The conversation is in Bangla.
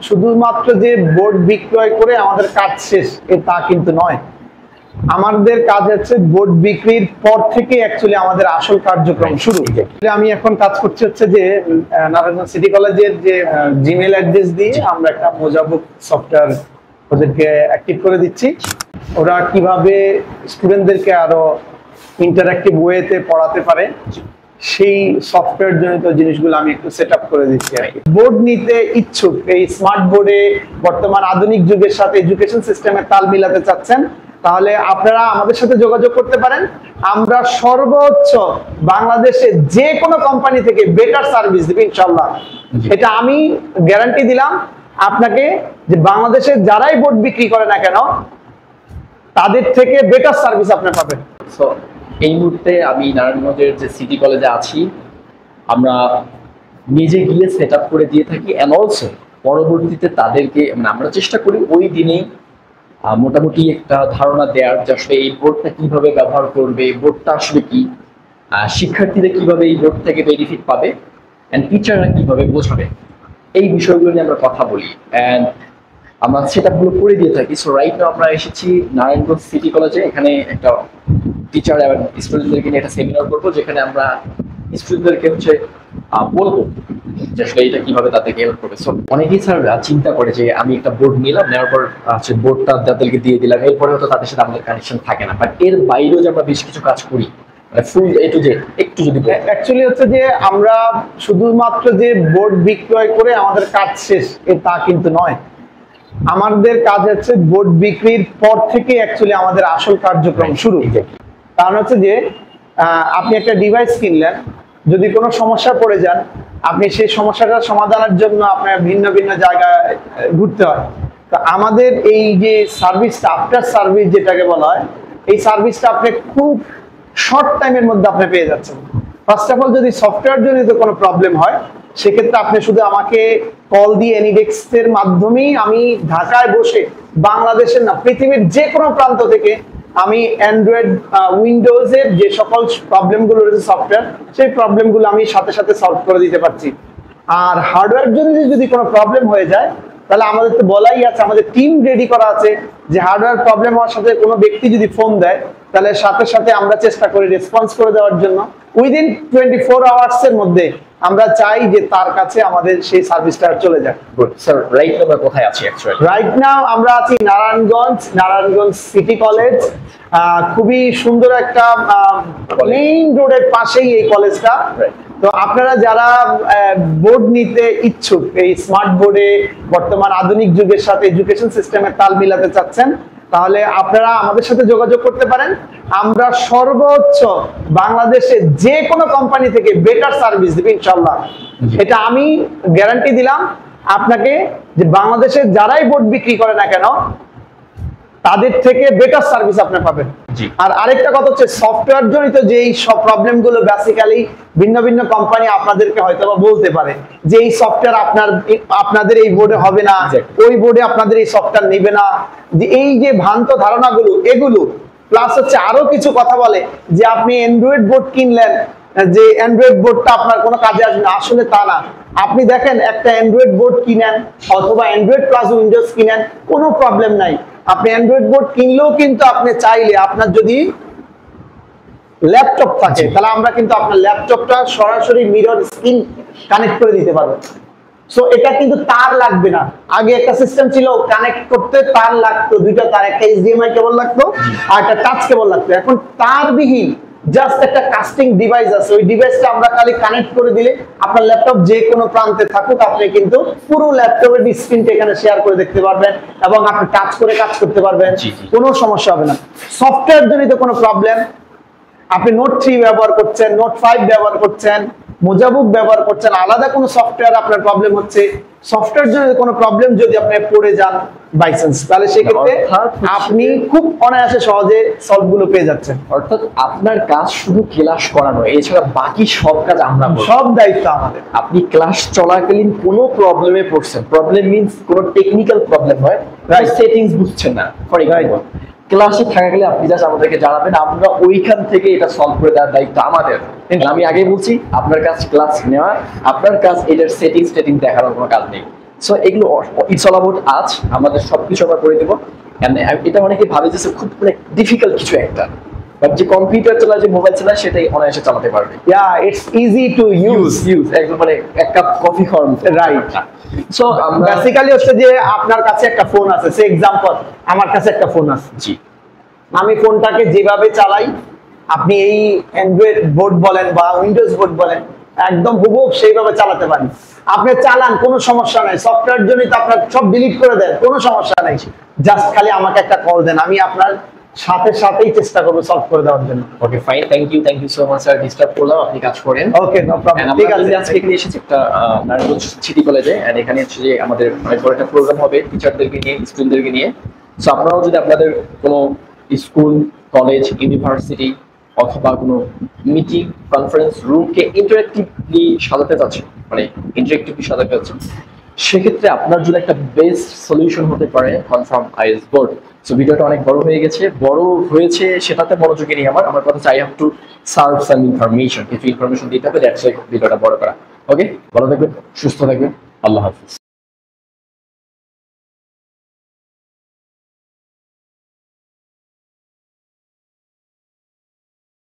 শুধুমাত্র যে বোর্ড বিক্রয় করে আমাদের কাজ শেষ তা কিন্তু নয়। আমাদের কাজ হচ্ছে বোর্ড বিক্রির পর থেকে অ্যাকচুয়ালি আমাদের আসল কার্যক্রম শুরু। আমি এখন কাজ করছি হচ্ছে যে নারায়ণগঞ্জ সিটি কলেজের যে জিমেইল অ্যাড্রেস দিয়ে আমরা একটা মোজাবুক সফটওয়্যার ওদেরকে অ্যাক্টিভ করে দিচ্ছি। ওরা কিভাবে স্টুডেন্টদেরকে আরো ইন্টারঅ্যাক্টিভ ওয়েতে পড়াতে পারে সেই সফটওয়্যার জনিত জিনিসগুলো আমি একটু সেট আপ করে দিচ্ছি আর কি। বোর্ড নিতে ইচ্ছুক, এই স্মার্ট বোর্ডে বর্তমান আধুনিক যুগের সাথে এডুকেশন সিস্টেমের তাল মিলাতে চাচ্ছেন, তাহলে আপনারা আমাদের সাথে যোগাযোগ করতে পারেন। আমরা সর্বোচ্চ বাংলাদেশে যে কোনো কোম্পানি থেকে বেটার সার্ভিস দেব ইনশাআল্লাহ। এটা আমি গ্যারান্টি দিলাম আপনাকে যে বাংলাদেশে যারাই বোর্ড বিক্রি করে না কেন তাদের থেকে বেটার সার্ভিস আপনি পাবেন। সো এই মুহূর্তে আমি নারায়ণগঞ্জের যে সিটি কলেজে আছি, আমরা নিজে গিয়ে সেট আপ করে দিয়ে থাকি অ্যান্ড অলসো পরবর্তীতে তাদেরকে আমরা চেষ্টা করি ওই দিনেই মোটামুটি একটা ধারণা দেওয়ার যে আসলে এই বোর্ডটা কিভাবে ব্যবহার করবে, বোর্ডটা আসলে কি, শিক্ষার্থীরা কিভাবে এই বোর্ড থেকে বেনিফিট পাবে অ্যান্ড টিচাররা কিভাবে বোঝাবে, এই বিষয়গুলো নিয়ে আমরা কথা বলি অ্যান্ড আমরা সেট আপগুলো করে দিয়ে থাকি। সো রাইট নাও আমরা এসেছি নারায়ণগঞ্জ সিটি কলেজে। এখানে একটা টিচার এবং স্টুডেন্টদেরকে নিয়ে একটা সেমিনার করবো, যেখানে আমরা স্টুডেন্টদেরকে হচ্ছে বলবো যে আসলে এটা কিভাবে তাদেরকে হেল্প করবে। সো অনেকেই স্যার চিন্তা করে যে আমি একটা বোর্ড নিলাম, নেওয়ার পর হচ্ছে বোর্ডটা তাদেরকে দিয়ে দিলাম, এরপরে হয়তো তাদের সাথে আমাদের কানেকশন থাকে না। বাট এর বাইরেও যে আমরা বেশ কিছু কাজ করি, ফুল এ টু জেড, একটু যদি অ্যাকচুয়ালি হচ্ছে যে আমরা শুধুমাত্র যে বোর্ড বিক্রয় করে আমাদের কাজ শেষ তা কিন্তু নয়। আমাদের কাজ হচ্ছে বোর্ড বিক্রির পর থেকে অ্যাকচুয়ালি আমাদের আসল কার্যক্রম শুরু। কারণ হচ্ছে যে আপনি একটা ডিভাইস কিনলেন, যদি কোনো সমস্যা পড়ে যান, আপনি সেই সমস্যাটা সমাধানের জন্য আপনার ভিন্ন ভিন্ন জায়গায় ঘুরতে হয়। তো আমাদের এই যে সার্ভিসটা, আফটার সার্ভিস যেটাকে বলা হয়, এই সার্ভিসটা আপনি খুব শর্ট টাইমের মধ্যে আপনি পেয়ে যাচ্ছেন। ফার্স্ট অফ অল যদি সফটওয়্যার জনিত কোনো প্রবলেম হয়, সেক্ষেত্রে আপনি শুধু আমাকে কল দিয়ে এনিডেক্সের মাধ্যমেই আমি ঢাকায় বসে, বাংলাদেশের না পৃথিবীর যে কোনো প্রান্ত থেকে আমি অ্যান্ড্রয়েড উইন্ডোজের যে সকল প্রবলেমগুলো রয়েছে সফটওয়্যার, সেই প্রবলেমগুলো আমি সাথে সাথে সলভ করে দিতে পারছি। আর হার্ডওয়্যার যদি কোনো প্রবলেম হয়ে যায়, তাহলে আমাদের তো বলাই আছে, আমাদের টিম রেডি করা আছে যে হার্ডওয়্যার প্রবলেম হওয়ার সাথে কোনো ব্যক্তি যদি ফোন দেয়, তাহলে সাথে সাথে আমরা চেষ্টা করি রেসপন্স করে দেওয়ার জন্য। উইদিন 24 আওয়ার্স এর মধ্যে আমরা চাই যে তার কাছে আমাদের সেই সার্ভিসটা চলে যায়। স্যার রাইট নাও কোথায় আছি অ্যাকচুয়ালি? রাইট নাও আমরা আছি নারায়ণগঞ্জ সিটি কলেজ। খুবই সুন্দর একটা মেইন রোডের পাশেই এই কলেজটা। তো আপনারা যারা বোর্ড নিতে ইচ্ছুক, এই স্মার্ট বোর্ডে বর্তমান আধুনিক যুগের সাথে এডুকেশন সিস্টেমের তাল মিলাতে চাচ্ছেন, তাহলে আপনারা আমাদের সাথে যোগাযোগ করতে পারেন। আমরা সর্বোচ্চ বাংলাদেশে যে কোনো কোম্পানি থেকে বেটার সার্ভিস দেব ইনশাআল্লাহ। এটা আমি গ্যারান্টি দিলাম আপনাকে যে বাংলাদেশে যারাই বোর্ড বিক্রি করে না কেন তাদের থেকে বেটার সার্ভিস আপনি পাবেন। আর আরেকটা কথা হচ্ছে, সফটওয়্যার জনিত যে এই সব প্রবলেমগুলো বেসিক্যালি ভিন্ন ভিন্ন কোম্পানি আপনাদেরকে হয়তো বলতে পারে যে এই সফটওয়্যার আপনাদের এই বোর্ডে হবে না, ওই বোর্ডে আপনাদের এই সফটওয়্যার নেবে না, যে এই যে ভ্রান্ত ধারণাগুলো, এগুলো প্লাস হচ্ছে আরো কিছু কথা বলে যে আপনি অ্যান্ড্রয়েড বোর্ড কিনলেন, যে অ্যান্ড্রয়েড বোর্ডটা আপনার কোনো কাজে আসবে না। আসলে তা না। আপনি দেখেন, একটা অ্যান্ড্রয়েড বোর্ড কিনেন অথবা অ্যান্ড্রয়েড প্লাস উইন্ডোজ কিনেন, কোনো প্রবলেম নাই। আপনি অ্যান্ড্রয়েড বোর্ড কিনলেও কিন্তু আপনি চাইলে, আপনার যদি ল্যাপটপ থাকে, তাহলে আমরা কিন্তু আপনার ল্যাপটপটা সরাসরি মিরর স্ক্রিন কানেক্ট করে দিতে পারবো। সো এটা কিন্তু তার লাগবে না। আগে একটা সিস্টেম ছিল, কানেক্ট করতে তার লাগতো, দুইটা তার, একটা এইচডিএমআই কেবল লাগতো আর একটা টাচ কেবল লাগতো। এখন তারবিহীন জাস্ট একটা কাস্টিং ডিভাইস আছে, ওই ডিভাইসটা আমরা খালি কানেক্ট করে দিলে আপনার ল্যাপটপ যে কোনো প্রান্তে থাকুক, আপনি কিন্তু পুরো ল্যাপটপের স্ক্রিনটা এখানে শেয়ার করে দেখতে পারবেন এবং আপনি টাচ করে কাজ করতে পারবেন, কোনো সমস্যা হবে না। সফটওয়্যার জনিত কোনো প্রবলেম, আপনি নোট 3 ব্যবহার করছেন, নোট 5 ব্যবহার করছেন, মোজাবুক ব্যবহার করছেন, আলাদা কোনো সফটওয়্যার আপনার প্রবলেম হচ্ছে, সফটওয়্যার জনিত কোনো প্রবলেম যদি আপনি পড়ে যান বাই চান্স, তাহলে সেক্ষেত্রে আপনি খুব অনায়াসে সহজে সলভ গুলো পেয়ে যাচ্ছেন। অর্থাৎ আপনার কাজ শুধু ক্লাস করানো, এছাড়া বাকি সব কাজ আমরা করব, সব দায়িত্ব আমাদের। আপনি ক্লাস চলাকালীন কোনো প্রবলেমে পড়ছেন, প্রবলেম মিন্স কোনো টেকনিক্যাল প্রবলেম হয়, সেটিংস বুঝছেন না, ফর এক্সাম্পল ক্লাসে থাকাকালে আপনি জাস্ট আমাদেরকে জানাবেন, আমরা ওইখান থেকে এটা সলভ করে দেওয়ার দায়িত্ব আমাদের। আমি আগে বলছি, আপনার কাজ ক্লাস নেওয়া, আপনার কাজ এটার সেটিংস দেখানোর কোনো কাজ নেই। সো এগুলো ইটস অল অ্যাবাউট আজ আমাদের সবকিছু আমরা করে দেবো। এটা অনেকে ভাবে যে খুব মানে ডিফিকাল্ট কিছু একটা, বাট যে কম্পিউটার চালায় যে মোবাইল চালায় সেটাই অনায়াসে চালাতে পারবে। It's easy to use. একদম মানে এক কাপ কফি খাওয়ার রাইট। সো আমরা বেসিক্যালি হচ্ছে যে আপনার কাছে একটা ফোন আছে, সে এক্সাম্পল আমার কাছে একটা ফোন আছে, জি আমি ফোনটাকে যেভাবে চালাই আপনি এই অ্যান্ড্রয়েড বোর্ড বলেন বা উইন্ডোজ বোর্ড বলেন একদম হুবহু সেইভাবে চালাতে পারেন। আপনি চালান, কোনো সমস্যা নাই, সফটওয়্যার জনিত আপনার সব ডিলিট করে দেন, কোনো সমস্যা নাই, জাস্ট খালি আমাকে একটা কল দেন, আমি আপনার সাথেই চেষ্টা করবো সলভ করে দেওয়ার জন্য। Okay fine, thank you so much sir, disturb করলাম, আপনি কাজ করেন। ওকে নো প্রবলেম, ঠিক আছে। আজকে এখানে এসেছি একটা নারায়ণগঞ্জ সিটি কলেজে, এন্ড এখানে হচ্ছে যে আমাদের অনেক বড় একটা প্রোগ্রাম হবে টিচারদেরকে নিয়ে, স্টুডেন্টদেরকে নিয়ে। সো আপনারাও যদি আপনাদের কোনো স্কুল, কলেজ, ইউনিভার্সিটি অথবা কোনো মিটিং, কনফারেন্স রুমকে ইন্টারেক্টিভলি সাজাতে চাচ্ছেন, মানে ইন্টারেক্টিভলি সাজাতে চাচ্ছেন, সেক্ষেত্রে আপনার যদি একটা বেস্ট সলিউশন হতে পারে কনফার্ম আইএস বোর্ড। সো ভিডিওটা অনেক বড় হয়েছে সেটাতে মনোযোগী নেই আমার কথা চাই have to serve some information, কিছু ইনফরমেশন দিতে হবে, দ্যাটস ওয়াই ভিডিওটা বড় করা। ওকে, ভালো থাকবেন, সুস্থ থাকবেন, আল্লাহ হাফিজ।